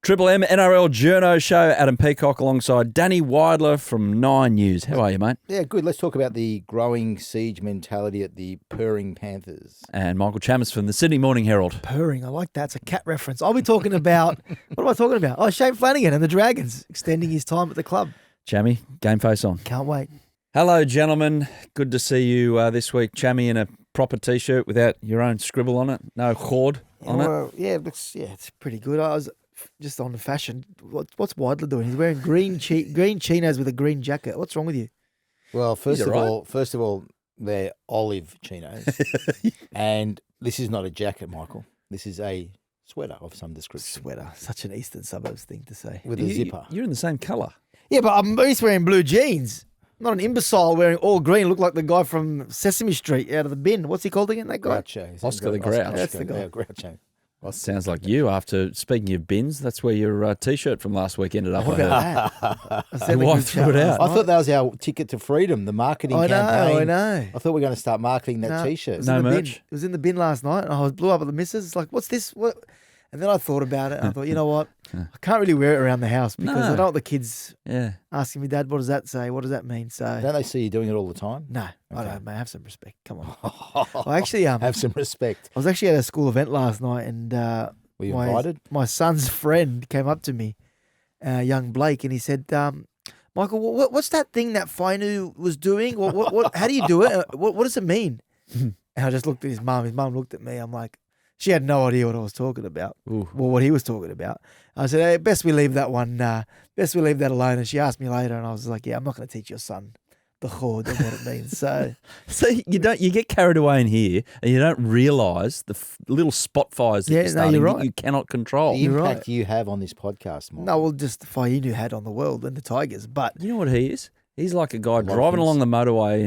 Triple M NRL Journos show. Adam Peacock alongside Danny Weidler from 9 News. How are you, mate? Yeah, good. Let's talk about the growing siege mentality at the purring Panthers. And Michael Chammas from the Sydney Morning Herald. Purring, I like that. It's a cat reference. I'll be talking about, what am I talking about? Oh, Shane Flanagan and the Dragons extending his time at the club. Chammy, game face on. Can't wait. Hello, gentlemen. Good to see you this week. Chammy in a proper T-shirt without your own scribble on it. No khawd on it. Yeah, it's pretty good. I was just on the fashion. What's Weidler doing? He's wearing green chinos with a green jacket. What's wrong with you? Well, first of all, they're olive chinos, and this is not a jacket, Michael. This is a sweater of some description. Sweater, such an eastern suburbs thing to say. With a zipper. You're in the same colour. Yeah, but I'm at least wearing blue jeans. I'm not an imbecile wearing all green. Look like the guy from Sesame Street out of the bin. What's he called again? That guy. Groucho. Oscar the Grouch. That's the guy. Yeah, Groucho. Well, sounds like you. After speaking of bins, that's where your T-shirt from last week ended up. What about that? Your wife threw it out. I thought that was our ticket to freedom, the marketing campaign. I know. I thought we were going to start marketing that T-shirt. No merch. It was in the bin last night, and I blew up at the missus. It's like, what's this? What? And then I thought about it, and I thought, you know what? I can't really wear it around the house because I don't want the kids asking me, Dad, what does that say? What does that mean? So Don't they see you doing it all the time? no, I don't, mate. Have some respect. Come on. I actually Have some respect. I was actually at a school event last night, and Were you invited? My son's friend came up to me, young Blake, and he said, Michael, what's that thing that Fainu was doing? What? How do you do it? What does it mean? And I just looked at his mum. His mum looked at me. I'm like, she had no idea what I was talking about. Ooh. Well, what he was talking about. I said, hey, best we leave that one. Best we leave that alone. And she asked me later, and I was like, yeah, I'm not going to teach your son the khawd and what it means. So you get carried away in here, and you don't realise the little spot fires that you're starting you're right. that you cannot control. The impact you have on this podcast, Michael. no, well, just the Fainu had on the world and the Tigers. But You know what he is? He's like a guy driving along the motorway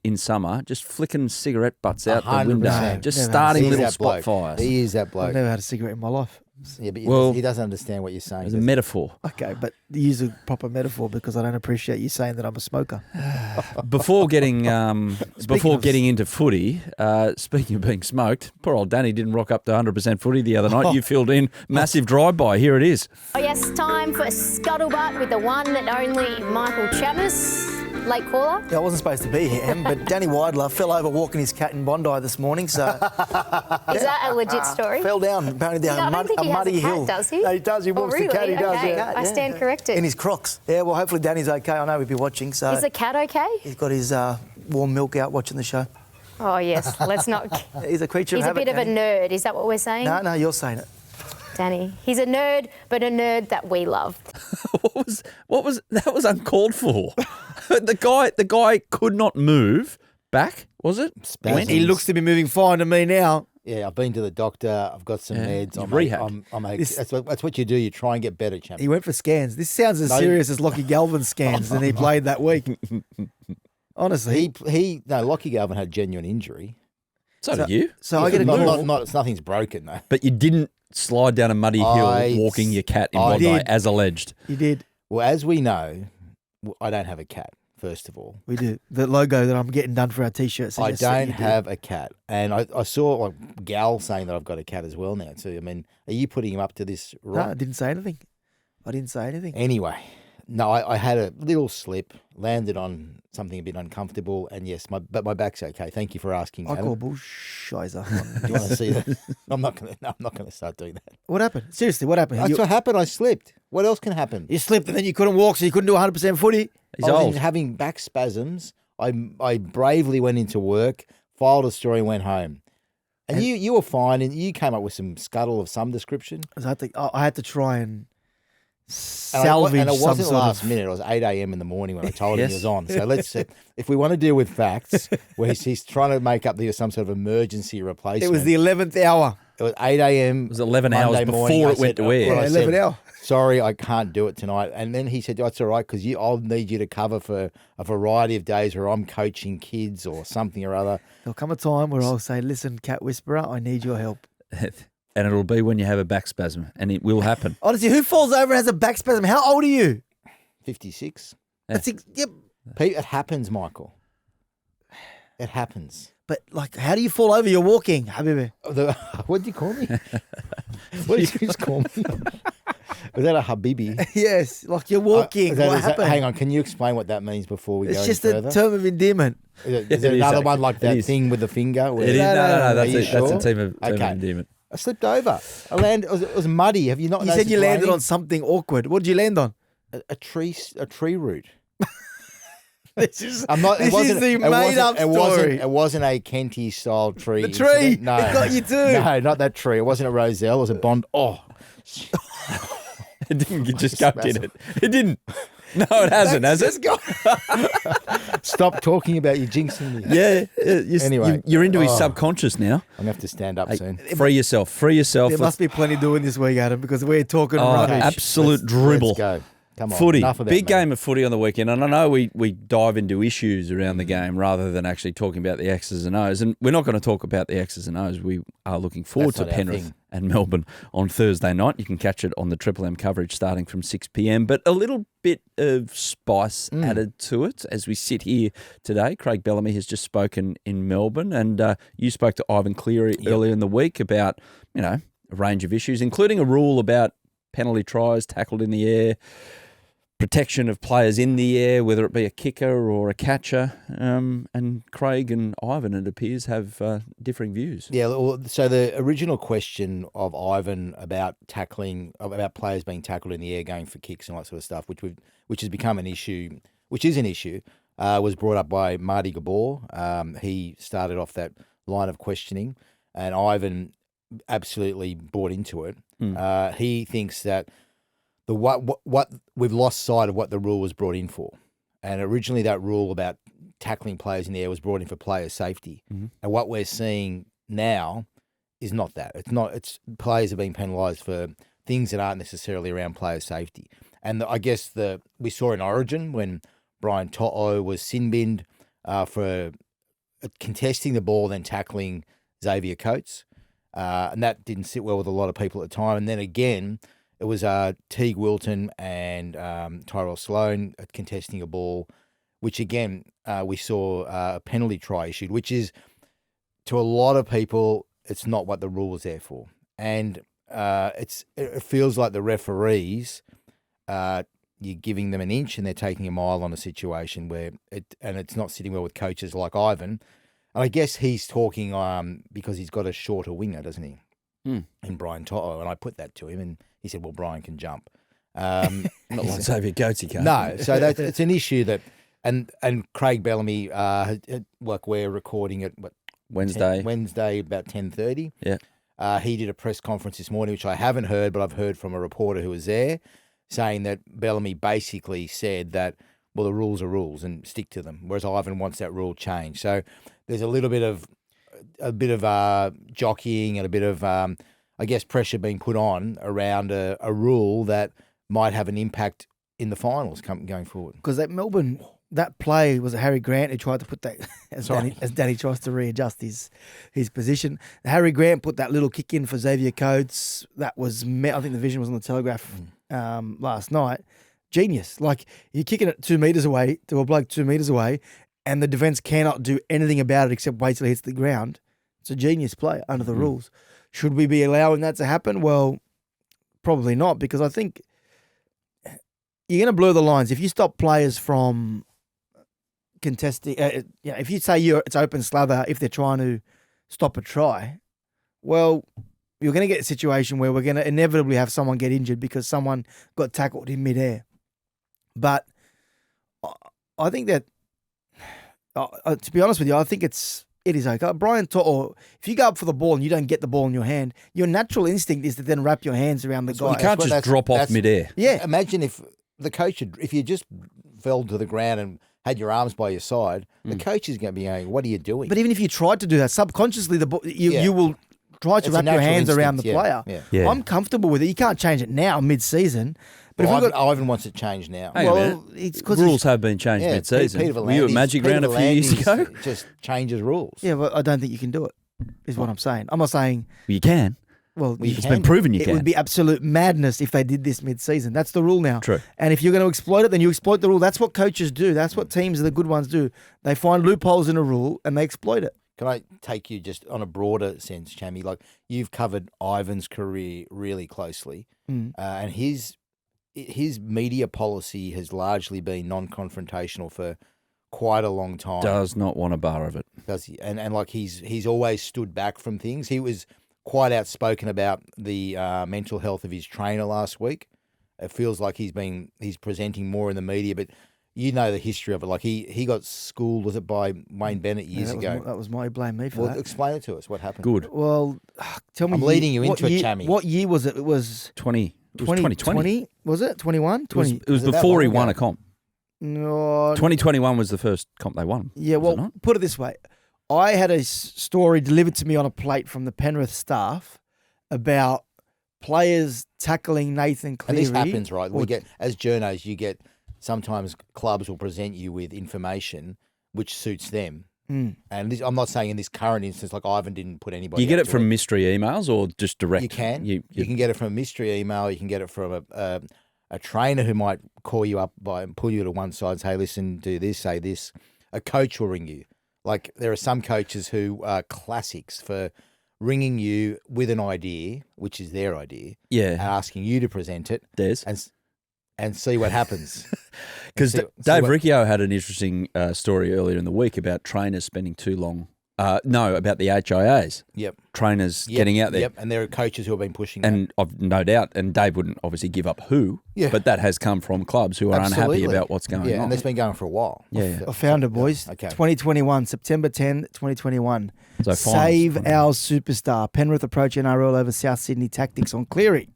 in summer, just flicking cigarette butts out the 100%. window, just Never starting He is little that spot bloke. fires. He is that I've bloke. never had a cigarette in my life. Yeah, but Well- he doesn't understand what you're saying. It's a does he? metaphor. Okay, but use a proper metaphor because I don't appreciate you saying that I'm a smoker. Before getting of- into footy, speaking of being smoked, poor old Danny didn't rock up to 100% footy the other night. You filled in massive drive-by. Here it is. Oh yes, time for Scuttlebutt with the one and only Michael Chammas, late caller. Yeah, I wasn't supposed to be here, Em, but Danny Weidler fell over walking his cat in Bondi this morning, so Is that a legit story? fell down apparently down I don't think a he has muddy a cat, hill. does he? No, he does. He Oh, walks really? the cat. He does. Okay. Yeah. I stand corrected. In his Crocs. Yeah, well, hopefully Danny's okay. I know he'd be watching, so Is the cat okay? he's got his warm milk out watching the show. Oh yes, let's not. He's a creature He's of a habit. bit of a Danny. nerd. Is that what we're saying? No, you're saying it. Danny. He's a nerd, but a nerd that we love. What was that? Was uncalled for. the guy could not move back. Was it? Spasms. He looks to be moving fine to me now. Yeah, I've been to the doctor. I've got some meds. You've rehabbed. That's what you do. You try and get better, champ. He went for scans. This sounds as serious as Lockie Galvin's scans that he played that week. Honestly. Lockie Galvin had genuine injury. So did you. So I get a Nothing's broken though. But you didn't slide down a muddy hill I- walking your cat in I Bondi, did. as alleged. You did. Well, as we know, I don't have a cat. First of all, We do. The logo that I'm getting done for our T-shirts. I don't have a cat, and I saw Gal saying that I've got a cat as well now too. I mean, are you putting him up to this? No, Right? I didn't say anything. Anyway, no, I had a little slip, landed on something a bit uncomfortable, and yes, but my back's okay. Thank you for asking. I Adam. call bullshizer. Do you want to see that? I'm not gonna start doing that. What happened? Seriously, what happened? That's what happened. I slipped. What else can happen? You slipped and then you couldn't walk, so you couldn't do 100% footy. He's I was old. having back spasms. I bravely went into work, filed a story, and went home. And you were fine, and you came up with some scuttle of some description. I had to try and salvage and it some wasn't sort last of... minute. It was 8 a.m. in the morning when I told him he Yes. was on. So let's if we want to deal with facts, where he's trying to make up some sort of emergency replacement. It was the 11th hour. It was 8 a.m. It was 11 Monday hours morning. before I it went said, to air. well, I Yeah, said, 11 hour. Sorry, I can't do it tonight. And then he said, that's all right, because I'll need you to cover for a variety of days where I'm coaching kids or something or other. There'll come a time where I'll say, listen, Cat Whisperer, I need your help. And it'll be when you have a back spasm, and it will happen. Honestly, who falls over and has a back spasm? How old are you? 56. Yep. It happens, Michael. It happens. But, like, how do you fall over? You're walking, Habibi. What do you call me? What did you just call me? Was that a Habibi? Yes, like you're walking. What happened? Hang on, can you explain what that means before we go It's just further? a term of endearment. Is it another one like that thing with the finger? It is. No. That's sure? a term of endearment. I slipped over. It was muddy. Have you not? You said you landed on something awkward. What did you land on? A tree root. This is I'm not. This is the made-up story. It wasn't a Kenty style tree. The tree. No, It got you too. No, not that tree. It wasn't a Roselle. It was a Bond. Oh, It didn't just go, did it? It didn't. No, it hasn't, has it? Stop talking about you jinxing me. Yeah. Anyway. You're into his subconscious now. I'm going to have to stand up soon. Free yourself. There must be plenty doing this week, Adam, because we're talking rubbish. Absolute dribble. Let's go. Come on. Footy. Enough of that, Big mate. game of footy on the weekend. And I know we dive into issues around the game rather than actually talking about the X's and O's. And we're not going to talk about the X's and O's. We are looking forward That's to not our Penrith thing. and Melbourne on Thursday night. You can catch it on the Triple M coverage starting from 6 p.m. But a little bit of spice added to it as we sit here today. Craig Bellamy has just spoken in Melbourne, and you spoke to Ivan Cleary earlier in the week about, a range of issues, including a rule about penalty tries tackled in the air, protection of players in the air, whether it be a kicker or a catcher. And Craig and Ivan, it appears, have differing views. Yeah, well, so the original question of Ivan about tackling, about players being tackled in the air, going for kicks and all that sort of stuff, which has become an issue, was brought up by Marty Gabor. He started off that line of questioning, and Ivan absolutely bought into it. He thinks that what we've lost sight of what the rule was brought in for. And originally that rule about tackling players in the air was brought in for player safety. And what we're seeing now is not that. It's players are being penalised for things that aren't necessarily around player safety. And I guess we saw in Origin when Brian To'o was sin-binned for contesting the ball, then tackling Xavier Coates. And that didn't sit well with a lot of people at the time. And then again, it was Teague Wilton and Tyrell Sloan contesting a ball, which again, we saw a penalty try issued, which is, to a lot of people, it's not what the rule was there for. And it feels like the referees, you're giving them an inch and they're taking a mile on a situation where it's not sitting well with coaches like Ivan. And I guess he's talking because he's got a shorter winger, doesn't he? In Brian To'o. And I put that to him and he said, well, Brian can jump. Not like Xavier Coates, he can't. No, so it's an issue that, and Craig Bellamy, we're recording it, Wednesday about 10:30. Yeah. He did a press conference this morning, which I haven't heard, but I've heard from a reporter who was there, saying that Bellamy basically said that, well, the rules are rules and stick to them, whereas Ivan wants that rule changed. So there's a little bit of jockeying and a bit of, I guess, pressure being put on around a rule that might have an impact in the finals going forward. Because that Melbourne, that play was Harry Grant who tried to put that, as Danny tries to readjust his position. Harry Grant put that little kick in for Xavier Coates. That was, I think the vision was on the Telegraph last night. Genius. Like, you're kicking it 2 meters away to a bloke 2 meters away, and the defence cannot do anything about it except wait till it hits the ground. It's a genius play under the rules. Should we be allowing that to happen? Well, probably not, because I think you're going to blur the lines. If you stop players from contesting, if you say it's open slather if they're trying to stop a try, well, you're going to get a situation where we're going to inevitably have someone get injured because someone got tackled in midair. But I think that, to be honest with you, I think it is okay. Brian To'o, if you go up for the ball and you don't get the ball in your hand, your natural instinct is to then wrap your hands around the guy. You can't just drop off midair. Yeah. Imagine if the coach if you just fell to the ground and had your arms by your side, the coach is going to be going, what are you doing? But even if you tried to do that, subconsciously you will try to wrap your hands around the player. Yeah. I'm comfortable with it. You can't change it now, mid-season. But Ivan wants it changed now. It's because rules have been changed mid-season. Were you at Magic Round a few years ago? Just changes rules. Yeah, but I don't think you can do it, is what I'm saying. I'm not saying... You can. Well, it's been proven you can. It would be absolute madness if they did this mid-season. That's the rule now. True. And if you're going to exploit it, then you exploit the rule. That's what coaches do. That's what teams, the good ones, do. They find loopholes in a rule and they exploit it. Can I take you just on a broader sense, Chammy? Like, you've covered Ivan's career really closely, and his his media policy has largely been non-confrontational for quite a long time. Does not want a bar of it. Does he? And like he's always stood back from things. He was quite outspoken about the mental health of his trainer last week. It feels like he's presenting more in the media, but you know the history of it. Like he got schooled, was it by Wayne Bennett years ago? That was my blame me for Well, that. explain it to us. What happened? Good. Well, tell me. I'm leading you into year, it, Chammy. What year was it? It was 2020. Was it 21? 20. It was Was it that before he long won ago? a comp. No. 2021 was the first comp they won. Yeah, was it well, not? put it this way. I had a story delivered to me on a plate from the Penrith staff about players tackling Nathan Cleary. And this happens, right? We get, as journos, you get, sometimes clubs will present you with information which suits them. Mm. And this, I'm not saying in this current instance, like Ivan didn't put anybody. Do you get up it to from mystery emails or just direct? You can. You can get it from a mystery email. You can get it from a trainer who might call you up and pull you to one side and say, hey, listen, do this, say this. A coach will ring you. Like there are some coaches who are classics for ringing you with an idea, which is their idea, and yeah. asking you to present it Des. and see what happens. Because See Dave what- Riccio had an interesting story earlier in the week about trainers spending too long. About the HIAs. Yep. Trainers getting out there. Yep. And there are coaches who have been pushing that. And I've no doubt, and Dave wouldn't obviously give up who, Yeah. but that has come from clubs who are Absolutely. unhappy about what's going Yeah, on. and that's been going for a while. Yeah. I found it, boys. Okay. 2021, September 10, 2021. So Save finals. our superstar. Penrith approach NRL over South Sydney tactics on Cleary.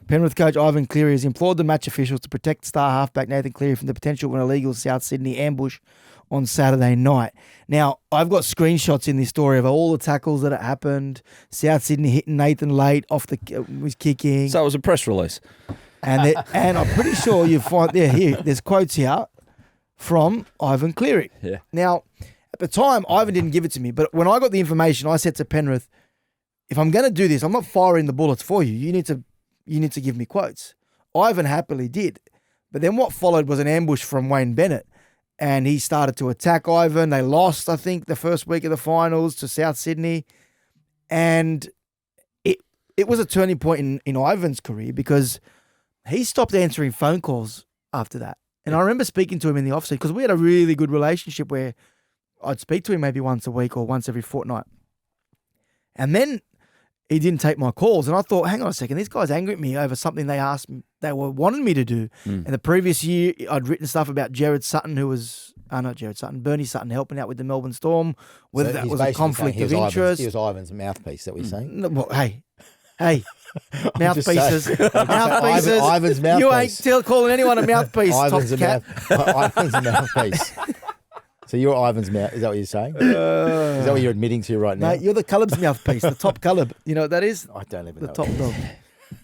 Penrith coach Ivan Cleary has implored the match officials to protect star halfback Nathan Cleary from the potential of an illegal South Sydney ambush on Saturday night. Now, I've got screenshots in this story of all the tackles that happened. South Sydney hitting Nathan late off was kicking. So it was a press release. And I'm pretty sure you find there's quotes here from Ivan Cleary. Yeah. Now, at the time, Ivan didn't give it to me, but when I got the information, I said to Penrith, if I'm going to do this, I'm not firing the bullets for you. You need to give me quotes. Ivan happily did. But then what followed was an ambush from Wayne Bennett, and he started to attack Ivan. They lost, I think, the first week of the finals to South Sydney. And it was a turning point in Ivan's career because he stopped answering phone calls after that. And I remember speaking to him in the offseason because we had a really good relationship where I'd speak to him maybe once a week or once every fortnight. And then he didn't take my calls. And I thought, hang on a second, these guys angry at me over something they wanted me to do. And the previous year, I'd written stuff about Jared Sutton, who was, not Jared Sutton, Bernie Sutton helping out with the Melbourne Storm, whether So that he's was a basically conflict saying of he was interest. He was Ivan's mouthpiece, is that what you're saying? No, well, hey, just saying. mouthpieces, mouthpieces. Ivan's You ain't mouthpiece. still calling anyone a mouthpiece, Ivan's top a cat. Ivan's a mouthpiece. So you're Ivan's mouth. Is that what you're saying? Is that what you're admitting to right now? Mate, you're the Cullub's mouthpiece, the top Cullub. You know what that is? I don't even The know. top dog.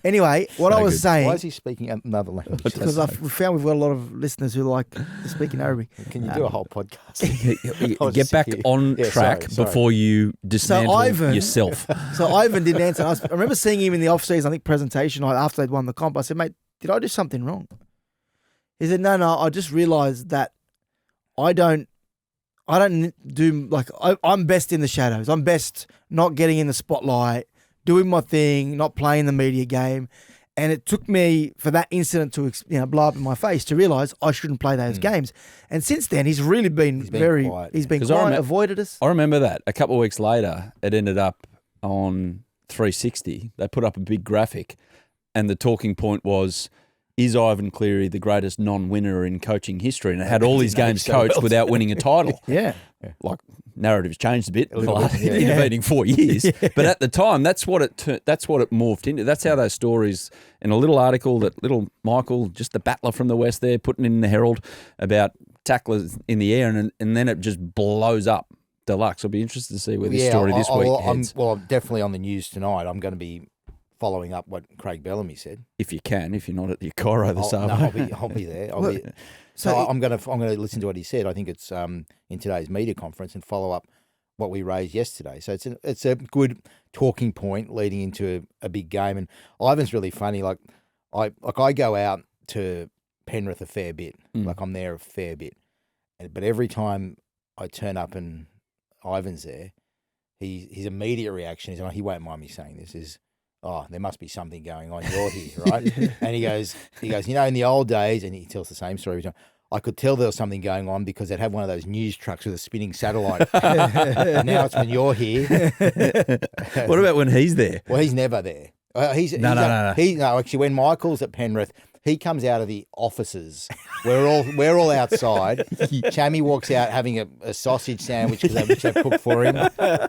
Anyway, what I was good. saying, Why is he speaking another language? because we found we've got a lot of listeners who like to speak in Arabic. Can you do a whole podcast? I'll Get just back sit here. on Yeah, track sorry. before you dismantle Ivan- yourself. So Ivan didn't answer. I remember seeing him in the off-season, I think, presentation night after they'd won the comp. I said, mate, did I do something wrong? He said, no, I just realised that I don't do, like, I'm best in the shadows. I'm best not getting in the spotlight, doing my thing, not playing the media game. And it took me for that incident to blow up in my face to realise I shouldn't play those games. And since then, he's really been been quiet. He's been 'Cause I quiet, avoided us. I remember that. A couple of weeks later, it ended up on 360. They put up a big graphic, and the talking point was, is Ivan Cleary the greatest non-winner in coaching history? And it had all these games coached without winning a title. Yeah. Like, narrative's changed a bit in the little last bit, yeah. intervening 4 years. But at the time, that's what it morphed into. That's how those stories, in a little article that little Michael, just the battler from the West there, putting in the Herald about tacklers in the air, and then it just blows up. Deluxe. I'll be interested to see where this story this week heads. I'm definitely on the news tonight. I'm going to be following up what Craig Bellamy said. If you can, if you're not at your Cairo this afternoon. I'll be there. So So I'm going to listen to what he said. I think it's in today's media conference and follow up what we raised yesterday. So it's a good talking point leading into a big game. And Ivan's really funny. Like I go out to Penrith a fair bit. Like I'm there a fair bit. But every time I turn up and Ivan's there, his immediate reaction is, he won't mind me saying this, is, oh, there must be something going on. You're here, right? And he goes, in the old days, and he tells the same story every time, I could tell there was something going on because they'd have one of those news trucks with a spinning satellite. And now it's when you're here. What about when he's there? Well, he's never there. No. Actually, when Michael's at Penrith, he comes out of the offices. We're all outside. Chammy walks out having a sausage sandwich which they've cooked for him,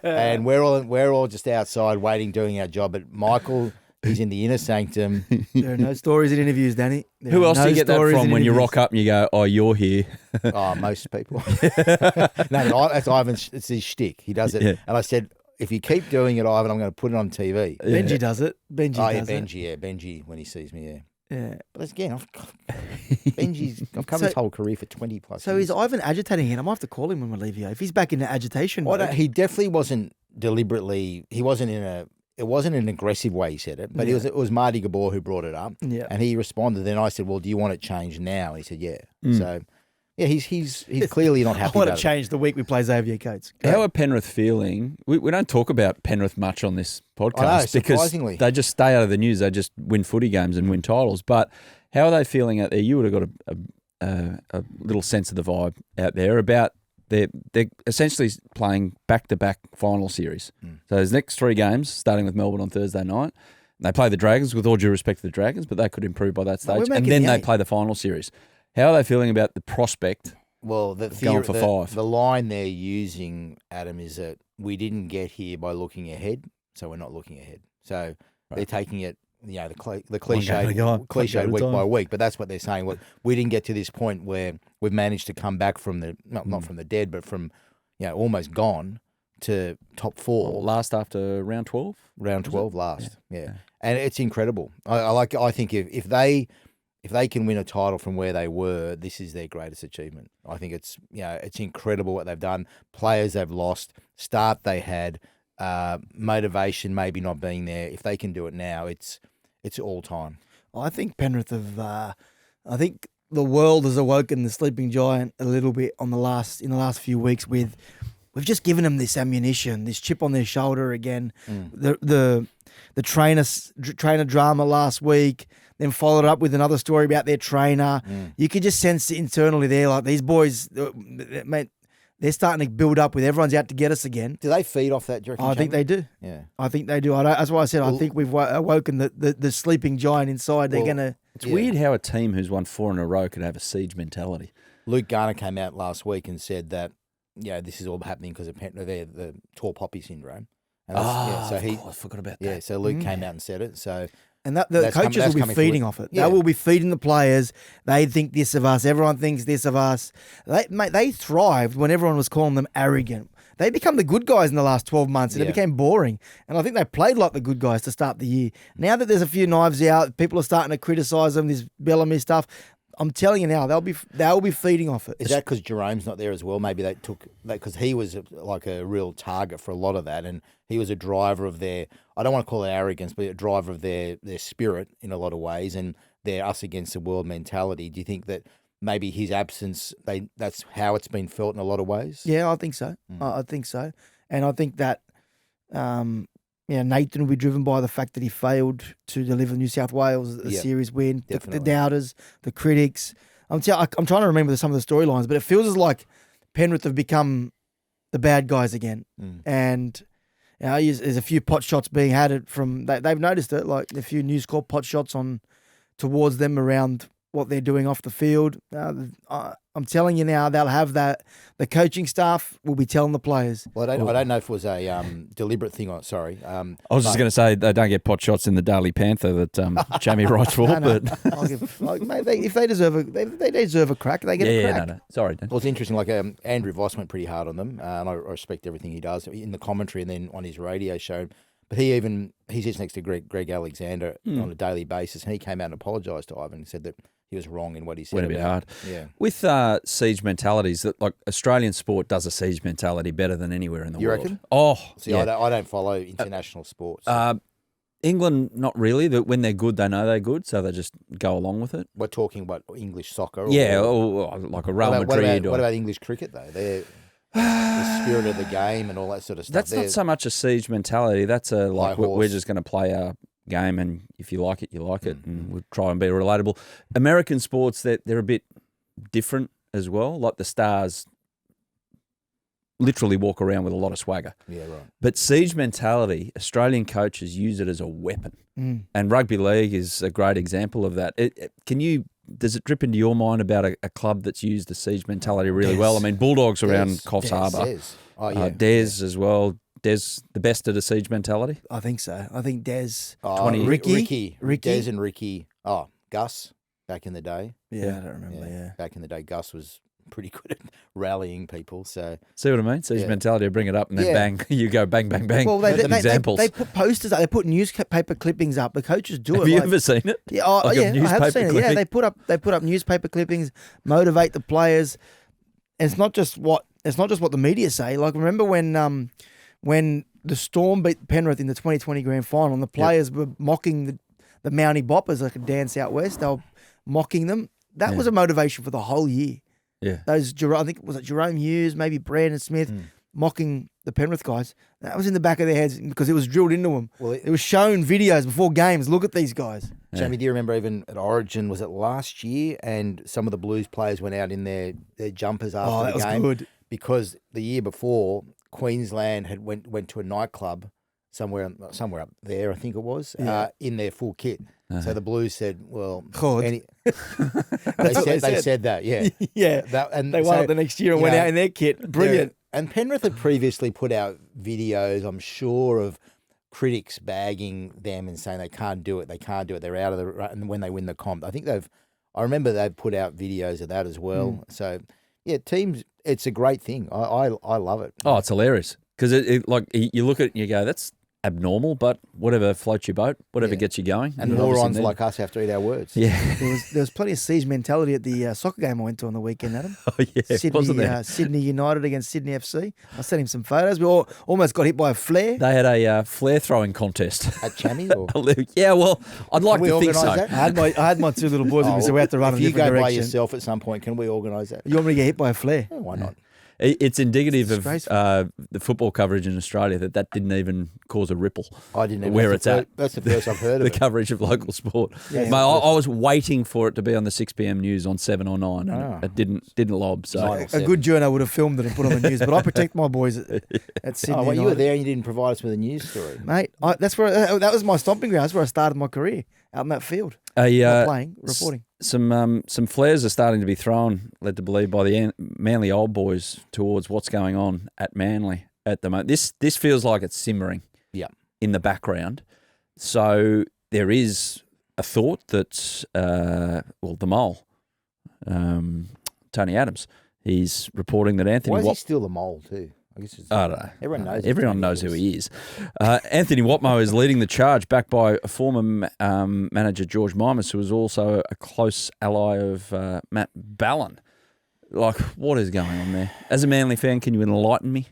and we're all just outside waiting, doing our job. But Michael, he's in the inner sanctum. There are no stories in interviews, Danny. Who else do you get that from when you rock up and you go, oh, you're here? Oh, most people. No, that's Ivan's. It's his shtick. He does it. Yeah. And I said, if you keep doing it, Ivan, I'm going to put it on TV. Benji does it. Benji, when he sees me, yeah. Yeah, but again, I've covered his whole career for 20 plus years. So is Ivan agitating it? I might have to call him when we leave here. If he's back in the agitation mode. He definitely wasn't deliberately. He wasn't it wasn't an aggressive way he said it, but it was Marty Gabor who brought it up. Yeah, and he responded. Then I said, "Well, do you want it changed now?" And he said, "Yeah." So. Yeah, he's clearly not happy. I want to change the week we play Xavier Coates. How are Penrith feeling? We don't talk about Penrith much on this podcast because they just stay out of the news. They just win footy games and win titles. But how are they feeling out there? You would have got a little sense of the vibe out there about they're essentially playing back-to-back final series. So there's next 3 games, starting with Melbourne on Thursday night. They play the Dragons, with all due respect to the Dragons, but they could improve by that stage. And then they play the final series. How are they feeling about the prospect? Well, going for 5. The line they're using, Adam, is that we didn't get here by looking ahead, so we're not looking ahead. So they're taking it, the cliched week by week, but that's what they're saying. Well, we didn't get to this point where we've managed to come back from the not from the dead, but from almost gone to top 4. Well, last after round 12. Round 12 last, yeah. And it's incredible. I think if they can win a title from where they were, this is their greatest achievement. I think it's incredible what they've done. Players they've lost, start they had, motivation maybe not being there. If they can do it now, it's all time. I think Penrith have. I think the world has awoken the sleeping giant a little bit in the last few weeks. We've just given them this ammunition, this chip on their shoulder again. The trainer drama last week. Then followed up with another story about their trainer. You could just sense internally there, like these boys, mate, they're starting to build up with everyone's out to get us again. Do they feed off that, do you reckon, I think they do. Yeah. I think they do. That's why I said I think we've awoken the sleeping giant inside. They're going to... It's weird how a team who's won 4 in a row could have a siege mentality. Luke Garner came out last week and said that, this is all happening because of the tall poppy syndrome. And I forgot about that. Yeah, so Luke came out and said it, so... And the coaches will be feeding off it. Yeah. They will be feeding the players. They think this of us. Everyone thinks this of us. They thrived when everyone was calling them arrogant. They become the good guys in the last 12 months, and it became boring. And I think they played like the good guys to start the year. Now that there's a few knives out, people are starting to criticise them, this Bellamy stuff. I'm telling you now, they'll be feeding off it. Is that because Jerome's not there as well? Maybe they took that because he was like a real target for a lot of that, and he was a driver of their. I don't want to call it arrogance, but a driver of their spirit in a lot of ways, and their us against the world mentality. Do you think that maybe his absence, that's how it's been felt in a lot of ways? Yeah, I think so. I think so, and I think that. Nathan will be driven by the fact that he failed to deliver New South Wales a series win. The doubters, the critics. I'm trying to remember some of the storylines, but it feels as like Penrith have become the bad guys again. And there's a few pot shots being had from. They've noticed it, like a few News Corp pot shots towards them around what they're doing off the field. I'm telling you now, they'll have that. The coaching staff will be telling the players. Well, I don't know if it was a deliberate thing. Sorry. I was just going to say they don't get pot shots in the Daily Panther that Chammy writes for. No. But mate, if they deserve a crack, they get a crack. No. Sorry, Dan. Well, it's interesting. Like Andrew Voss went pretty hard on them, and I respect everything he does in the commentary and then on his radio show. But he sits next to Greg Alexander on a daily basis, and he came out and apologised to Ivan and said that he was wrong in what he said. Went a bit hard. Yeah. With siege mentalities, that like Australian sport does a siege mentality better than anywhere in the world. You reckon? Oh, see, yeah. I don't follow international sports. England, not really. When they're good, they know they're good, so they just go along with it. We're talking about English soccer. Or like a Real Madrid. What about English cricket, though? They're the spirit of the game and all that sort of stuff. That's not so much a siege mentality. That's a like we're just going to play our game, and if you like it, you like it, and we'll try and be relatable. American sports, they're a bit different as well. Like the Stars literally walk around with a lot of swagger. Yeah, right. But siege mentality, Australian coaches use it as a weapon. And rugby league is a great example of that. Does it drip into your mind about a club that's used the siege mentality really well? I mean, Bulldogs around Coffs Harbour. Dez. Oh, yeah. Dez as well. Dez, the best at a siege mentality? I think so. I think Dez. Ricky. Ricky. Dez and Ricky. Oh, Gus back in the day. Yeah, I don't remember. Yeah. Back in the day, Gus was pretty good at rallying people. So See what I mean? Siege mentality, I bring it up and then bang, you go bang, bang, bang. Well, examples. they put posters up. They put newspaper clippings up. The coaches do it. Have you ever seen it? Yeah, Like a I have newspaper seen it. Yeah, clipping? they put up newspaper clippings, motivate the players. And it's not just what the media say. Like remember when the Storm beat Penrith in the 2020 grand final, and the players were mocking the Mountie Boppers, like a dance out west. They were mocking them. That was a motivation for the whole year. Yeah. Those I think was it Jerome Hughes, maybe Brandon Smith, mocking the Penrith guys. That was in the back of their heads because it was drilled into them. Well, it was shown videos before games. Look at these guys. Jamie, do you remember even at Origin, was it last year, and some of the Blues players went out in their jumpers after the game? Good. Because the year before, Queensland had went to a nightclub somewhere up there, I think it was, in their full kit. So the Blues said, well, khawd. they said that, yeah. Yeah. And They won it the next year and went out in their kit. Brilliant. And Penrith had previously put out videos, I'm sure, of critics bagging them and saying they can't do it. They're out of the run. And when they win the comp, I remember they've put out videos of that as well. So, yeah, teams, it's a great thing. I love it. Oh, it's hilarious. Because you look at it and you go, that's abnormal, but whatever floats your boat, whatever gets you going. And morons like us have to eat our words. Yeah. There was plenty of siege mentality at the soccer game I went to on the weekend, Adam. Oh, yeah. Wasn't there? Sydney United against Sydney FC. I sent him some photos. We all almost got hit by a flare. They had a flare throwing contest. At Chammy? Or? Yeah, well, I'd like to think so. That? I had my two little boys with me, so we had to run in a different direction. If you go by yourself at some point, can we organise that? You want me to get hit by a flare? Yeah, why not? It's indicative of the football coverage in Australia that didn't even cause a ripple. I didn't even where it's at. That's the first I've heard of the coverage of local sport. Yeah. Mate, I was waiting for it to be on the 6 p.m. news on 7 or 9, and it didn't lob. So a good journo would have filmed it and put it on the news, but I protect my boys at Sydney. Oh, well, United. You were there and you didn't provide us with a news story, mate. That was my stomping ground. That's where I started my career, out in that field. Not playing, reporting. Some flares are starting to be thrown, led to believe, by the Manly old boys towards what's going on at Manly at the moment. This feels like it's simmering in the background. So there is a thought that, the mole, Tony Adams, he's reporting that Anthony... Why is he still the mole too? I guess I don't know. Everyone knows who he is. Anthony Watmo is leading the charge, backed by a former manager, George Mimas, who was also a close ally of Matt Ballon. Like, what is going on there? As a Manly fan, can you enlighten me?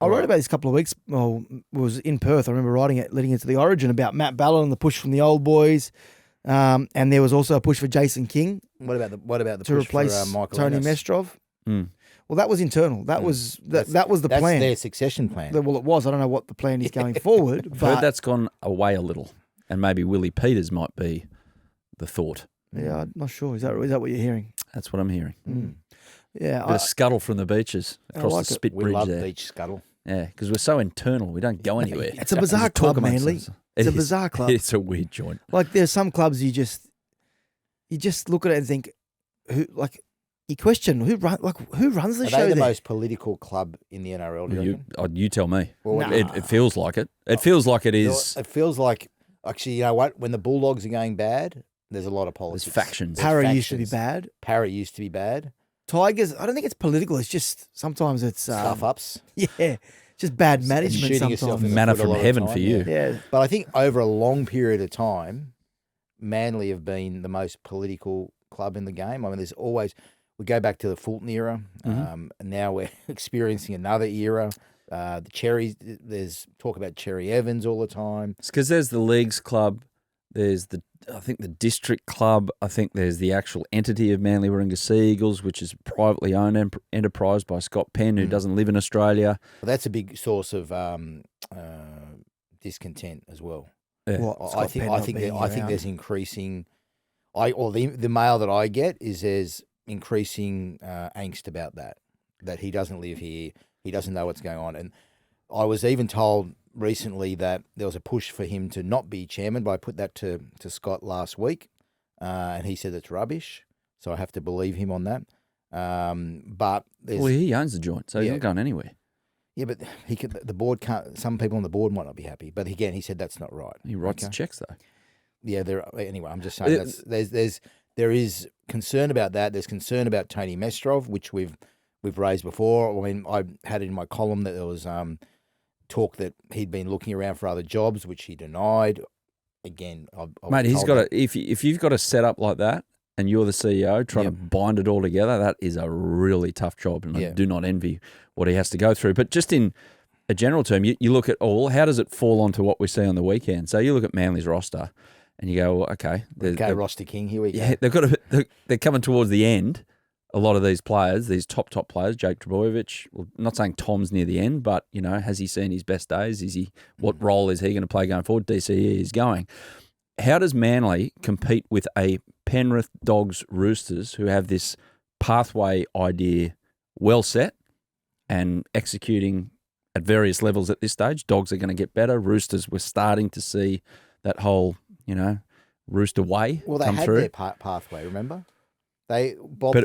I wrote about this a couple of weeks. Well, it was in Perth. I remember writing it leading into the Origin about Matt Ballon and the push from the old boys. And there was also a push for Jason King. What about the to push replace for Michael Tony Ennis? Mestrov? Mm. Well, that was internal. That was the plan. That's their succession plan. Well, it was. I don't know what the plan is going forward. I've But heard that's gone away a little, and maybe Willie Peters might be the thought. Yeah, I'm not sure. Is that what you're hearing? That's what I'm hearing. Mm. Yeah, Bit of scuttle from the beaches across like the it. Spit We Bridge love there. beach scuttle. Yeah, because we're so internal, we don't go anywhere. It's a bizarre We just talk club, amongst Manly. us. It's It a is. bizarre club. It's a weird joint. Like there's some clubs you just look at it and think, you question who runs the Are show they the there? most political club in the NRL? Do you reckon? You tell me. Well, It feels like it. It feels like it is. It feels like, actually, you know what? When the Bulldogs are going bad, there's a lot of There's politics. factions. Para used to be bad. Para used to be bad. Tigers, I don't think it's political. It's just sometimes it's Stuff ups. Yeah, just bad management shooting yourself sometimes. in the Manna foot a from lot of heaven time, for you. Yeah, But I think over a long period of time, Manly have been the most political club in the game. I mean, there's always, we go back to the Fulton era, and now we're experiencing another era. The Cherries, there's talk about Cherry Evans all the time. It's because there's the Leagues Club, there's I think the District Club, I think there's the actual entity of Manly Warringah Sea Eagles, which is a privately owned enterprise by Scott Penn, who doesn't live in Australia. Well, that's a big source of discontent as well. Yeah. What, I Scott think Penn not being around? there's increasing. The mail that I get is there's increasing angst about that he doesn't live here, he doesn't know what's going on, and I was even told recently that there was a push for him to not be chairman, but I put that to Scott last week, and he said it's rubbish, so I have to believe him on that. But there's, Well, he owns the joint, so he's not going anywhere. yeah, but the board can't. Some people on the board might not be happy, but again, he said that's not right. He writes the checks, though. Yeah, anyway, I'm just saying there is concern about that. There's concern about Tony Mestrov, which we've raised before. I mean, I had it in my column that there was talk that he'd been looking around for other jobs, which he denied. Again, Mate, he's got if you've got a setup like that and you're the CEO trying to bind it all together, that is a really tough job, and I do not envy what he has to go through. But just in a general term, you look at how does it fall onto what we see on the weekend? So you look at Manly's roster and you go, well, okay. Roster King, here we go. Yeah, they're coming towards the end. A lot of these players, these top players, Jake Trbojevic, well, not saying Tom's near the end, but, has he seen his best days? What role is he going to play going forward? DCE is going. How does Manly compete with a Penrith Dogs Roosters who have this pathway idea well set and executing at various levels at this stage? Dogs are going to get better. Roosters, we're starting to see that whole, Rooster way Well, they come had through. their pathway, remember? Bob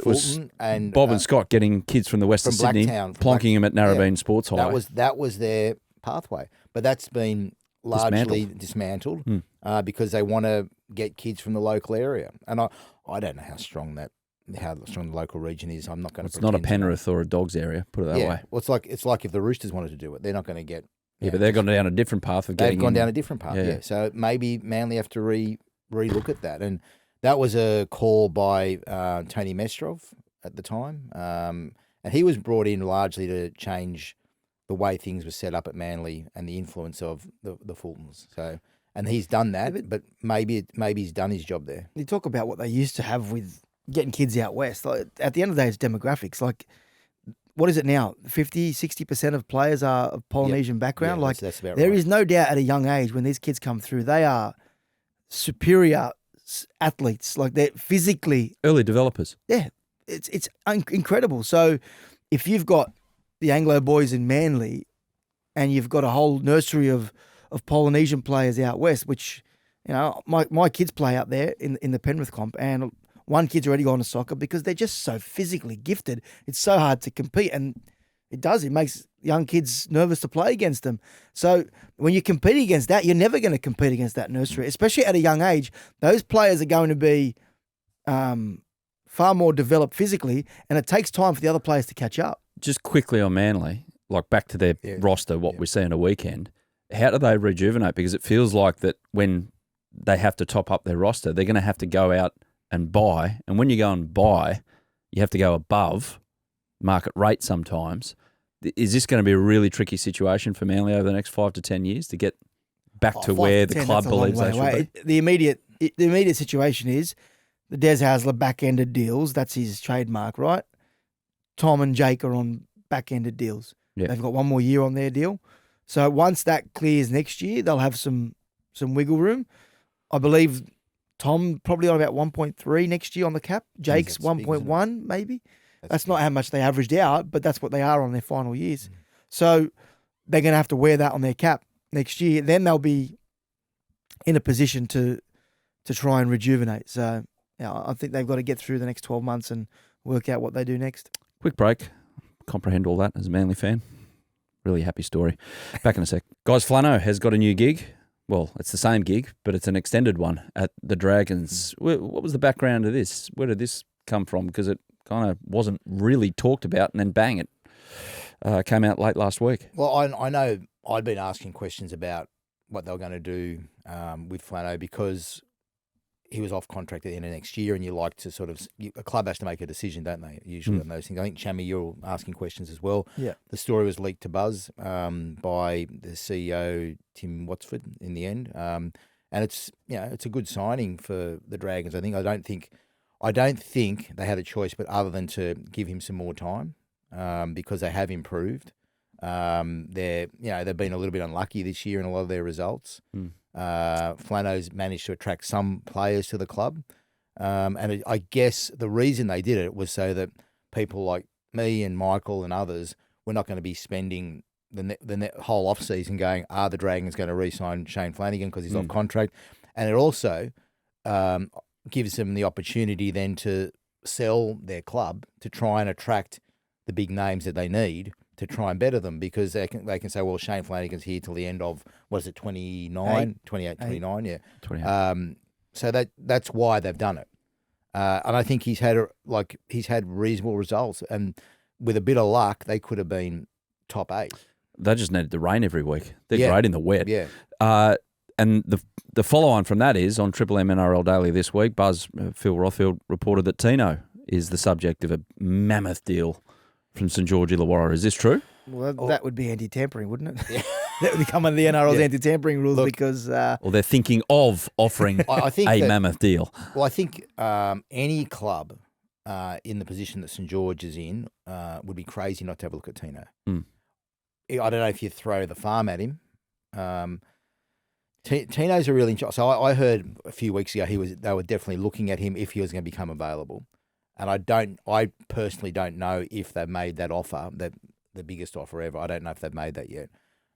and Scott getting kids from the west of Sydney, plonking them at Narrabeen Sports High. That was their pathway, but that's been largely dismantled because they want to get kids from the local area, and I don't know how strong the local region is. I'm not going to. It's not a Penrith or a Dogs area. Put it that way. Well, it's like if the Roosters wanted to do it, they're not going to get. But they've gone down a different path of getting. They've gone down a different path. Yeah. So maybe Manly have to re-look at that. And that was a call by Tony Mestrov at the time. And he was brought in largely to change the way things were set up at Manly and the influence of the Fultons. So, and he's done that, but maybe he's done his job there. You talk about what they used to have with getting kids out west. Like, at the end of the day, it's demographics. Like, what is it now? 50, 60% of players are of Polynesian background. Yeah, like, that's about there right. is no doubt at a young age when these kids come through, they are superior athletes. Like, they're physically early developers. Yeah, it's incredible. So if you've got the Anglo boys in Manly and you've got a whole nursery of Polynesian players out west, which, my kids play out there in the Penrith comp, and one kid's already gone to soccer because they're just so physically gifted. It's so hard to compete, and it makes young kids nervous to play against them. So when you're competing against that, you're never going to compete against that nursery, especially at a young age. Those players are going to be far more developed physically, and it takes time for the other players to catch up. Just quickly on Manly, like back to their roster, what we see on a weekend, how do they rejuvenate? Because it feels like that when they have to top up their roster, they're going to have to go out and buy. And when you go and buy, you have to go above market rate sometimes. Is this going to be a really tricky situation for Manly over the next 5 to 10 years to get back to where the club believes they should be? The immediate situation is the Dez Hasler back-ended deals. That's his trademark, right? Tom and Jake are on back-ended deals. Yeah. They've got one more year on their deal. So once that clears next year, they'll have some wiggle room. I believe Tom probably on about 1.3 next year on the cap. Jake's 1.1 maybe. That's not how much they averaged out, but that's what they are on their final years. So they're going to have to wear that on their cap next year. Then they'll be in a position to try and rejuvenate. So I think they've got to get through the next 12 months and work out what they do next. Quick break. Comprehend all that as a Manly fan. Really happy story. Back in a sec. Guys, Flano has got a new gig. Well, it's the same gig, but it's an extended one at the Dragons. What was the background of this? Where did this come from? Because it kind of wasn't really talked about, and then bang, it came out late last week. Well, I know I'd been asking questions about what they were going to do with Flano because he was off contract at the end of next year, and you like to a club has to make a decision, don't they, usually on those things. I think, Chammy, you're asking questions as well. Yeah. The story was leaked to Buzz by the CEO, Tim Watsford, in the end. And it's a good signing for the Dragons. I don't think they had a choice but other than to give him some more time because they have improved. They've been a little bit unlucky this year in a lot of their results. Flano's managed to attract some players to the club, and I guess the reason they did it was so that people like me and Michael and others were not going to be spending the whole off season going, are the Dragons going to re-sign Shane Flanagan because he's off contract? And it also gives them the opportunity then to sell their club to try and attract the big names that they need to try and better them, because they can say, well, Shane Flanagan's here till the end of, what is it, 29? 28, 29, yeah. 28. So that's why they've done it. And I think he's had reasonable results, and with a bit of luck, they could have been top 8. They just needed the rain every week. They're great in the wet. Yeah. And the follow-on from that is, on Triple M NRL Daily this week, Phil Rothfield reported that Tino is the subject of a mammoth deal from St George Illawarra. Is this true? Well, that would be anti-tampering, wouldn't it? Yeah. That would become under the NRL's anti-tampering rules. Because... Or they're thinking of offering mammoth deal. Well, I think any club in the position that St George is in would be crazy not to have a look at Tino. I don't know if you throw the farm at him. Tino's a really interesting. So I heard a few weeks ago they were definitely looking at him if he was going to become available. And I personally don't know if they've made that offer, the biggest offer ever. I don't know if they've made that yet.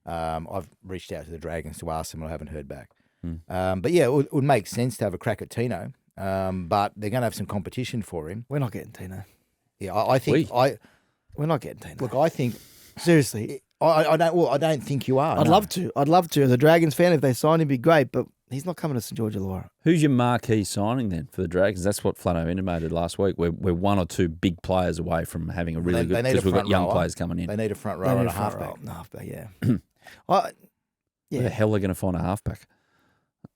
I've reached out to the Dragons to ask them, and I haven't heard back. But yeah, it would make sense to have a crack at Tino. But they're going to have some competition for him. We're not getting Tino. Yeah, I think we're not getting Tino. Look, I think seriously, I don't think you are. I'd love to. As a Dragons fan, if they sign him, it'd be great. But he's not coming to St George Illawarra. Who's your marquee signing then for the Dragons? That's what Flano intimated last week. We're one or two big players away from having a really good, because we've got young players coming in. They need a front row and a halfback. Yeah. Where the hell are they going to find a halfback?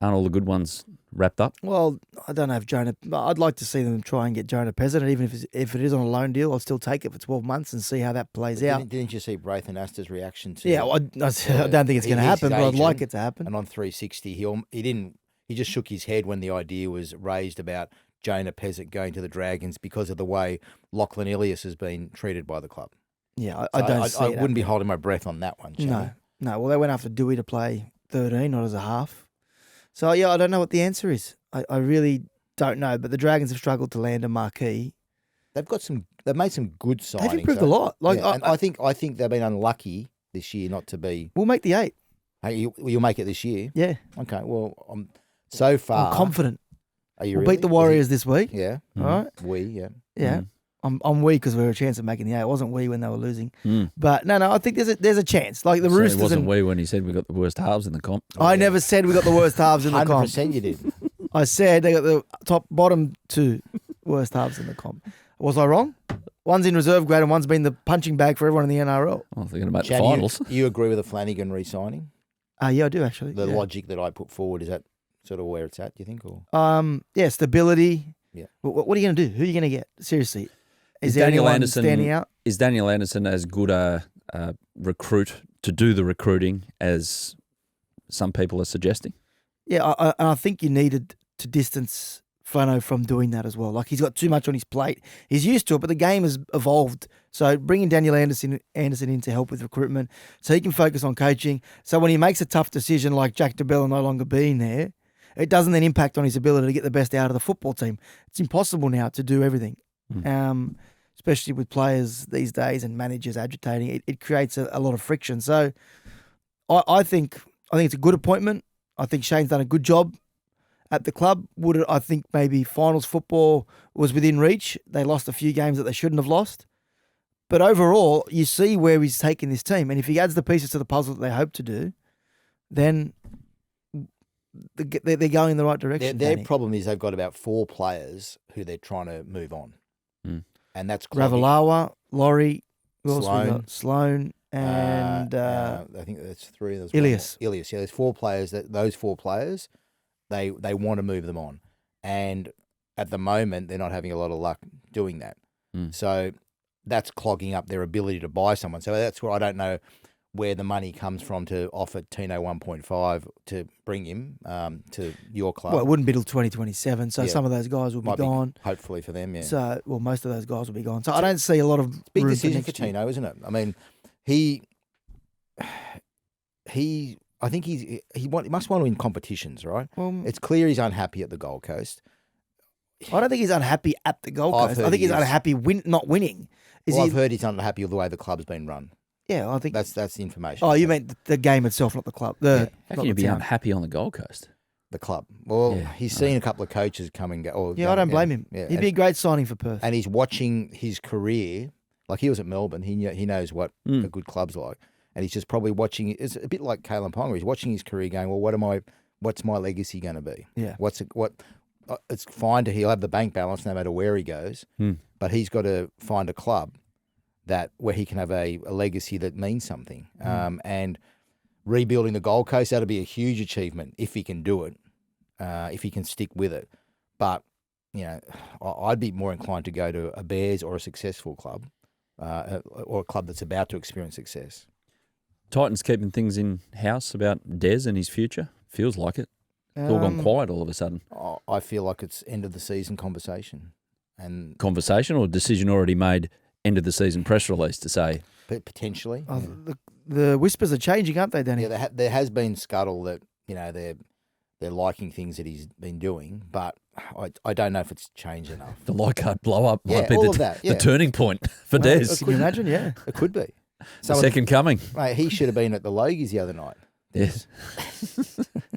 Aren't all the good ones wrapped up? Well, I don't know if Jonah... I'd like to see them try and get Jonah Pezzett. Even if it is on a loan deal, I'll still take it for 12 months and see how that plays out. Didn't you see Braithen Astor's reaction to... Yeah, I don't think it's going to happen, but I'd like it to happen. And on 360, he just shook his head when the idea was raised about Jonah Pezzett going to the Dragons because of the way Lachlan Ilias has been treated by the club. Yeah, I wouldn't be holding my breath on that one, No. Well, they went after Dewey to play 13, not as a half. So, yeah, I don't know what the answer is. I really don't know. But the Dragons have struggled to land a marquee. They've made some good signings. They've improved a lot. I think they've been unlucky this year not to be. We'll make the 8. Hey, you'll make it this year? Yeah. Okay. Well, so far, I'm confident. Are you? We'll beat the Warriors this week. Yeah. All right. Yeah. Yeah. I'm wee because we were a chance of making the 8. It wasn't wee when they were losing. But no, I think there's a chance. Like the Roosters. It wasn't wee when he said we got the worst halves in the comp. I never said we got the worst halves in the comp. 100% you did. I said they got the bottom 2 worst halves in the comp. Was I wrong? One's in reserve grade and one's been the punching bag for everyone in the NRL. Oh, they're going to make the finals. You agree with the Flanagan re-signing? Yeah, I do actually. The logic that I put forward, is that sort of where it's at, do you think? Or stability. Yeah. What are you going to do? Who are you going to get? Seriously. Is Daniel Anderson standing out? Is Daniel Anderson as good a recruit to do the recruiting as some people are suggesting? Yeah, I think you needed to distance Flano from doing that as well. Like, he's got too much on his plate. He's used to it, but the game has evolved. So bringing Daniel Anderson in to help with recruitment so he can focus on coaching. So when he makes a tough decision like Jack DeBella no longer being there, it doesn't then impact on his ability to get the best out of the football team. It's impossible now to do everything. Especially with players these days and managers agitating, it creates a lot of friction. So I think it's a good appointment. I think Shane's done a good job at the club. I think maybe finals football was within reach. They lost a few games that they shouldn't have lost. But overall, you see where he's taking this team. And if he adds the pieces to the puzzle that they hope to do, then they're going in the right direction. Their problem is they've got about 4 players who they're trying to move on. And that's Ravalawa, Laurie, Sloan, and I think that's 3. There's Ilias. Yeah, there's 4 players. Those 4 players, they want to move them on, and at the moment they're not having a lot of luck doing that. So that's clogging up their ability to buy someone. So that's where I don't know where the money comes from to offer Tino 1.5 to bring him to your club. Well, it wouldn't be till 2027, so some of those guys will be gone. Hopefully for them, yeah. So, most of those guys will be gone. So I don't see a lot of big room decision for Tino, isn't it? I mean, he I think he must want to win competitions, right? Well, It's clear he's unhappy at the Gold Coast. I don't think he's unhappy at the Gold I've Coast. heard I think he he's is. unhappy not winning. I've heard he's unhappy with the way the club's been run. Yeah, I think That's the information. Oh, you meant the game itself, not the club. How not can you the be town. unhappy on the Gold Coast? the club. Well, Yeah. he's seen a couple of coaches come and go. Yeah, I don't blame him. Yeah. He'd be a great signing for Perth. And he's watching his career. Like he was at Melbourne. He knows what a good club's like. And he's just probably watching. It's a bit like Kalen Ponga. He's watching his career going, well, what's my legacy going to be? Yeah. It's fine he'll have the bank balance no matter where he goes, but he's got to find a club where he can have a legacy that means something. And rebuilding the Gold Coast, that'll be a huge achievement if he can do it, if he can stick with it. But, I'd be more inclined to go to a Bears or a successful club, or a club that's about to experience success. Titans keeping things in house about Dez and his future? Feels like it. It's all gone quiet all of a sudden. I feel like it's end of the season conversation. And Conversation or decision already made, end of the season press release to say? potentially. The whispers are changing, aren't they, Danny? Yeah, there has been scuttle that, they're liking things that he's been doing, but I don't know if it's changed enough. The Leichhardt blow up might Yeah, be all of that, the turning point for Dez. Can you imagine? Yeah. It could be. The second coming. Mate, he should have been at the Logies the other night. Yes.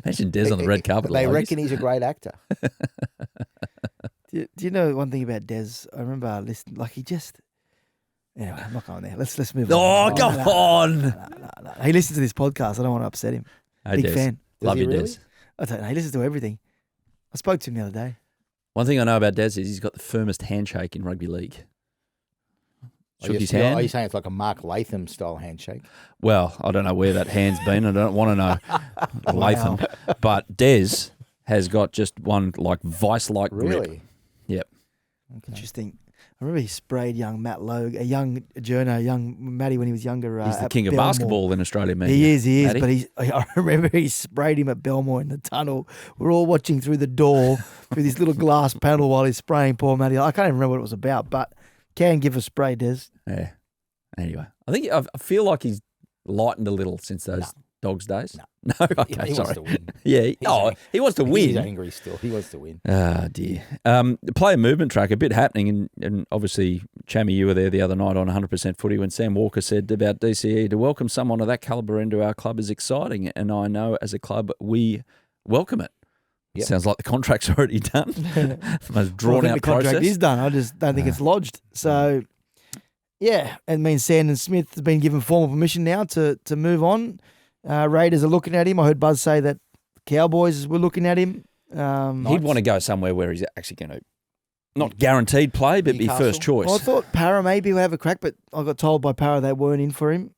Imagine Dez on the red carpet. They like reckon he's a great actor. Do you know one thing about Dez? I remember listening, like he just. Anyway, I'm not going there. Let's move on. Oh, go on. No. He listens to this podcast. I don't want to upset him. Hey, Big Dez. fan. Love he you, really? Dez. I don't know. He listens to everything. I spoke to him the other day. One thing I know about Dez is he's got the firmest handshake in rugby league. Shook his hand. Are you saying it's like a Mark Latham style handshake? Well, I don't know where that hand's been. I don't want to know Latham. But Dez has got just one like vice-like grip. Really? Yep. Okay. Interesting. I remember he sprayed young Matt Logue, a young Journo, young Matty when he was younger. He's the at king of Belmore. basketball in Australia, man. He is, Matty. but I remember he sprayed him at Belmore in the tunnel. We're all watching through the door through this little glass panel while he's spraying poor Matty. I can't even remember what it was about, but can give a spray, Des. Yeah. Anyway, I feel like he's lightened a little since those Dogs days. No. Okay, he sorry. wants to win. Yeah. He wants to He's win. angry still. He wants to win. Oh, dear. The player movement track, a bit happening. And obviously, Chammy, you were there the other night on 100% Footy when Sam Walker said about DCE, to welcome someone of that calibre into our club is exciting. And I know as a club, we welcome it. Yep. Sounds like the contract's already done. Most drawn out the contract process. is done. I just don't think it's lodged. So, yeah, it means Sandon Smith has been given formal permission now to move on. Raiders are looking at him. I heard Buzz say that Cowboys were looking at him. He'd want to go somewhere where he's actually going to, not guaranteed play, but be Newcastle? first choice. I thought Para maybe would have a crack, but I got told by Para they weren't in for him.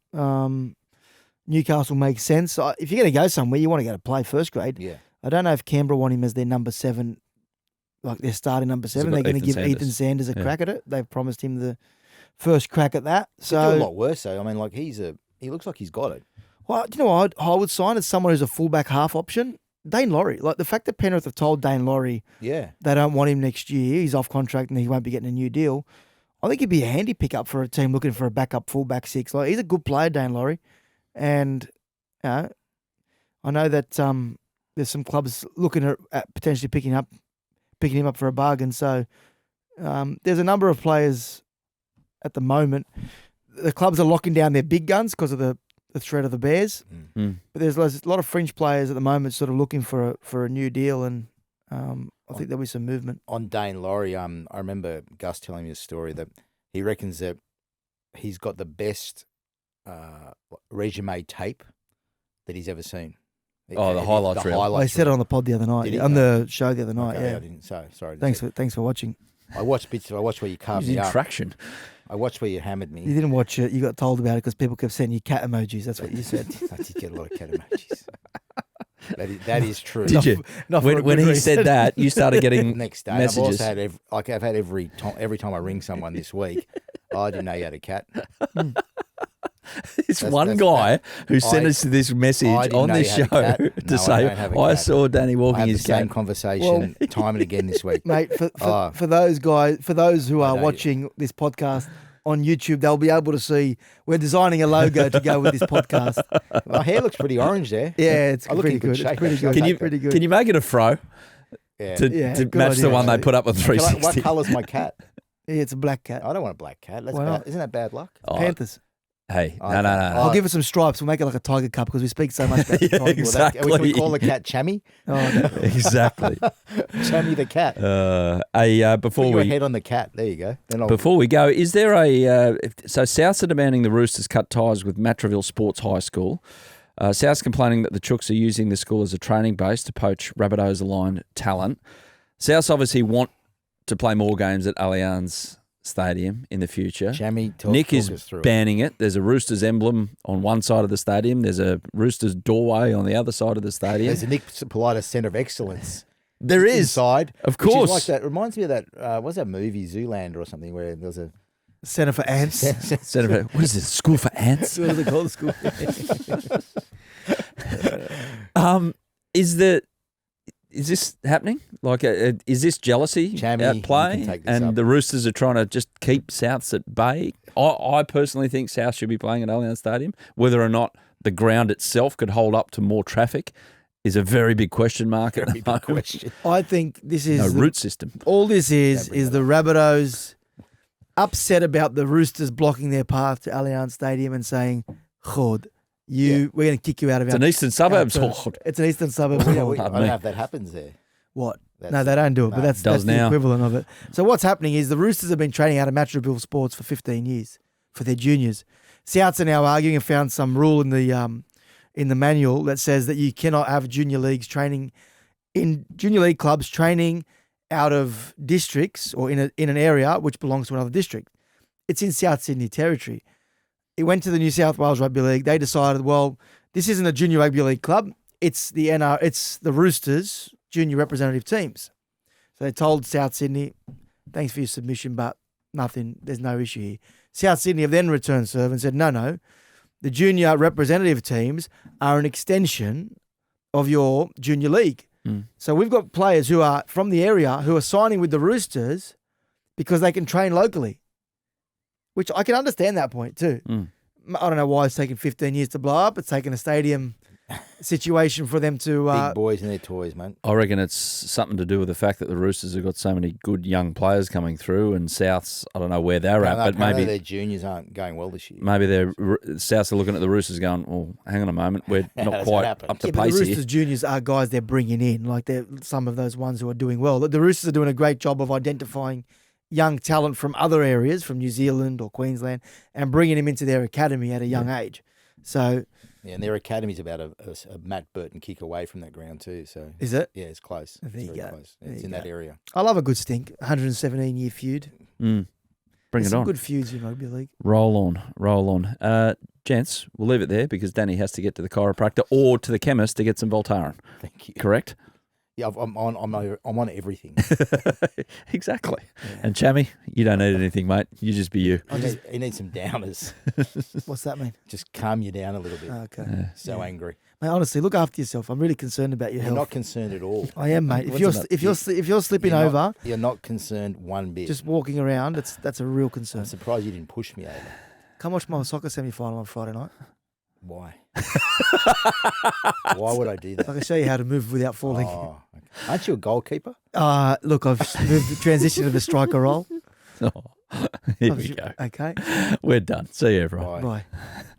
Newcastle makes sense. If you're going to go somewhere, you want to go to play first grade. Yeah. I don't know if Canberra want him as their number 7, like their starting number 7. They're got going to give Ethan Ethan Sanders a Yeah. crack at it. They've promised him the first crack at that. He'd do a So, lot worse though. I mean, like he looks like he's got it. well, do you know what I would sign as someone who's a fullback half option? Dane Laurie. Like the fact that Penrith have told Dane Laurie Yeah. they don't want him next year, he's off contract and he won't be getting a new deal. I think he'd be a handy pickup for a team looking for a backup fullback 6. Like he's a good player, Dane Laurie, and I know that there's some clubs looking at potentially picking him up for a bargain. So there's a number of players at the moment. The clubs are locking down their big guns because of the threat of the Bears, but there's a lot of fringe players at the moment sort of looking for a new deal, and I think there'll be some movement. On Dane Laurie, I remember Gus telling me a story that he reckons that he's got the best resume tape that he's ever seen. Oh, the highlights reel. I said it on the pod the other night, Did he? on the show the other night. Okay, Yeah, I didn't. Sorry. thanks for watching. I watched bits. I watched where you carved He's me in up. traction. I watched where you hammered You me. didn't watch it. You got told about it because people kept sending you cat emojis. That's what you said. I did get a lot of cat emojis. That is true. Did you? Not for a When good he reason. said that, you started getting Next day, I've messages. also had I've had every time I ring someone this week. I didn't know you had a cat. This That's- one that's- guy who sent I- us this message I didn't on know this you show had a cat. to No, I say, don't have a I cat. saw Danny I walking have the his same cat. conversation time and again this week. Mate, Oh. for those guys, for those who are know. watching this podcast, on YouTube, they'll be able to see we're designing a logo to go with this podcast. My hair looks pretty orange there. Yeah, it's I look pretty in good good. shape, It's pretty actually. good. Can you pretty good? Can you make it a fro Yeah. to good match the idea, one they actually. put up on What 360? colour's my cat? Yeah, it's a black cat. I don't want a black cat. Why not? Isn't that bad luck? Oh, Panthers. hey, Oh, no, no, okay. no. I'll give it some stripes. We'll make it like a tiger cup because we speak so much about the Yeah, tiger. exactly. Can we call the cat Chammy? Oh, no. Exactly. Chammy the cat. Before Put your we head on the cat. There you go. Then I'll Before we go, is there so Souths are demanding the Roosters cut ties with Matraville Sports High School. Souths complaining that the Chooks are using the school as a training base to poach Rabbitohs aligned talent. Souths obviously want to play more games at Allianz Stadium in the future. Chammy Nick talk is us through it. banning it. There's a Roosters emblem on one side of the stadium. There's a Roosters doorway on the other side of the stadium. There's a Nick Politis Centre of Excellence. There is. Inside. Of which is course. like that. Reminds me of that, what's that movie, Zoolander or something, where there's a... Centre for ants. Instead of what is this, school for ants? What do they call the school? Is this happening? Like, is this jealousy Chammy, at you play? can take this And up. the Roosters are trying to just keep Souths at bay? I personally think South should be playing at Allianz Stadium. Whether or not the ground itself could hold up to more traffic is a very big question mark at Very the big moment. question. I think this is No the- root system. all this is Don't bring the Rabbitohs upset about the Roosters blocking their path to Allianz Stadium and saying, khawd, we're going to kick you out of It's our an eastern suburbs. our turf." It's an eastern suburb. Yeah, khawd. I Pardon don't me. know if that happens there. What? That's- No, they don't do it, but no. that's Does the now. equivalent of it. So what's happening is the Roosters have been training out of Matraville Sports for 15 years for their juniors. Souths are now arguing and found some rule in the manual that says that you cannot have junior leagues training in junior league clubs training out of districts or in an area which belongs to another district. It's in South Sydney territory. It went to the New South Wales Rugby League. They decided, well, this isn't a junior rugby league club. It's it's the Roosters junior representative teams. So they told South Sydney, thanks for your submission, but nothing, there's no issue here. South Sydney have then returned serve and said, no, the junior representative teams are an extension of your junior league. So we've got players who are from the area who are signing with the Roosters because they can train locally, which I can understand that point too. I don't know why it's taken 15 years to blow up. It's taken a stadium situation for them to... Big boys and their toys, mate. I reckon it's something to do with the fact that the Roosters have got so many good young players coming through, and Souths, I don't know where they're at, but Apparently maybe their juniors aren't going well this year. maybe their Souths are looking at the Roosters going, well, hang on a moment, we're How not does quite that happen? up to Yeah, but the pace Roosters here. juniors are guys they're bringing in. Like they're some of those ones who are doing well. The Roosters are doing a great job of identifying young talent from other areas, from New Zealand or Queensland, and bringing them into their academy at a young age. So Yeah, and their academy's about a Matt Burton kick away from that ground too. So is it? yeah, it's close. There It's you very go. close. There It's you in go. that area. I love a good stink. 117-year feud. Bring There's it some on. good feuds in rugby league. Roll on. Gents, we'll leave it there because Danny has to get to the chiropractor or to the chemist to get some Voltaren. Thank you. Correct? Yeah, I'm on everything. Exactly. And Chammy, you don't need anything, mate. You just be you. He needs some downers. What's that mean? Just calm you down a little bit. Okay. So angry. Mate, honestly, look after yourself. I'm really concerned about your You're health. not concerned at all. I am, mate. If What's you're about- if you're slipping You're over, not- you're not concerned one bit. just walking around, that's a real concern. I'm surprised you didn't push me over. Come watch my soccer semi-final on Friday night. Why? Why would I do I that? can show you how to move without falling. Oh, okay. Aren't you a goalkeeper? Look, I've moved the transition to the striker role. Here we go. Okay. We're done. See you, everyone. Why? Bye.